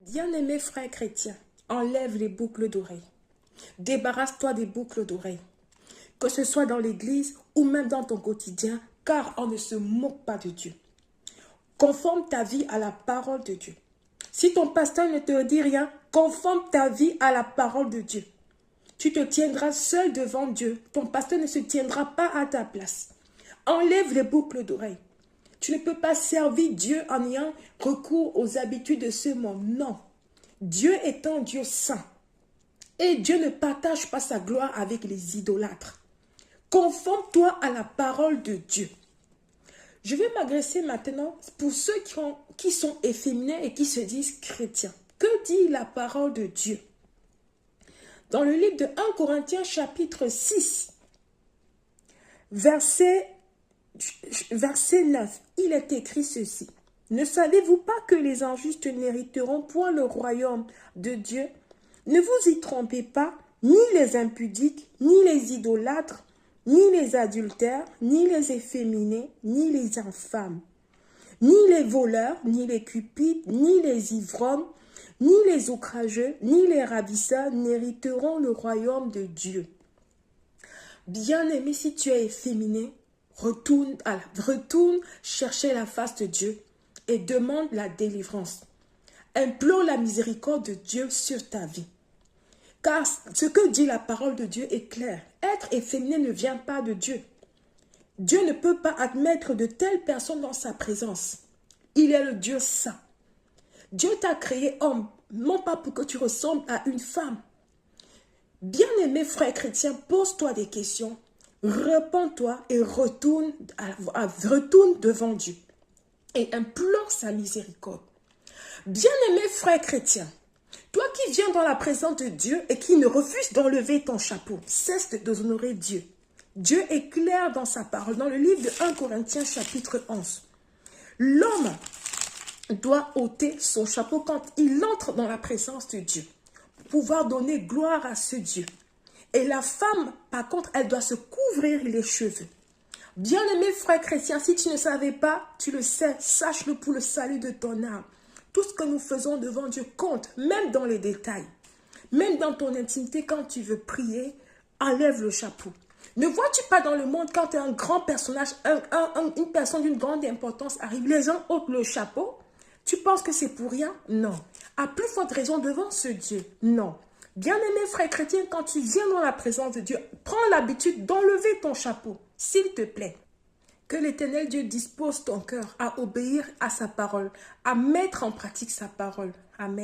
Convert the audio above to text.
Bien-aimé frère chrétien, enlève les boucles d'oreilles. Débarrasse-toi des boucles d'oreilles. Que ce soit dans l'église ou même dans ton quotidien, car on ne se moque pas de Dieu. Conforme ta vie à la parole de Dieu. Si ton pasteur ne te dit rien, conforme ta vie à la parole de Dieu. Tu te tiendras seul devant Dieu. Ton pasteur ne se tiendra pas à ta place. Enlève les boucles d'oreilles. Tu ne peux pas servir Dieu en ayant recours aux habitudes de ce monde. Non. Dieu est un Dieu saint. Et Dieu ne partage pas sa gloire avec les idolâtres. Conforme-toi à la parole de Dieu. Je vais m'adresser maintenant pour ceux qui sont efféminés et qui se disent chrétiens. Que dit la parole de Dieu? Dans le livre de 1 Corinthiens chapitre 6, verset 9, il est écrit ceci. Ne savez-vous pas que les injustes n'hériteront point le royaume de Dieu? Ne vous y trompez pas, ni les impudiques, ni les idolâtres, ni les adultères, ni les efféminés, ni les infâmes, ni les voleurs, ni les cupides, ni les ivrognes, ni les outrageux, ni les ravisseurs n'hériteront le royaume de Dieu. Bien-aimé, si tu es efféminé, retourne chercher la face de Dieu et demande la délivrance. Implore la miséricorde de Dieu sur ta vie. Car ce que dit la parole de Dieu est clair. Être efféminé ne vient pas de Dieu. Dieu ne peut pas admettre de telles personnes dans sa présence. Il est le Dieu saint. Dieu t'a créé homme, non pas pour que tu ressembles à une femme. Bien-aimé frère chrétien, pose-toi des questions, réponds-toi et retourne devant Dieu et implore sa miséricorde. Bien-aimé frère chrétien, toi qui viens dans la présence de Dieu et qui ne refuse d'enlever ton chapeau, cesse d'honorer Dieu. Dieu est clair dans sa parole, dans le livre de 1 Corinthiens chapitre 11. L'homme doit ôter son chapeau quand il entre dans la présence de Dieu, pour pouvoir donner gloire à ce Dieu. Et la femme, par contre, elle doit se couvrir les cheveux. Bien-aimé frère chrétien, si tu ne savais pas, tu le sais, sache-le pour le salut de ton âme. Tout ce que nous faisons devant Dieu compte, même dans les détails. Même dans ton intimité, quand tu veux prier, enlève le chapeau. Ne vois-tu pas dans le monde, quand un grand personnage, une personne d'une grande importance arrive, les gens ôtent le chapeau? Tu penses que c'est pour rien? Non. À plus forte raison devant ce Dieu? Non. Bien-aimé frère chrétien, quand tu viens dans la présence de Dieu, prends l'habitude d'enlever ton chapeau, s'il te plaît. Que l'Éternel Dieu dispose ton cœur à obéir à sa parole, à mettre en pratique sa parole. Amen.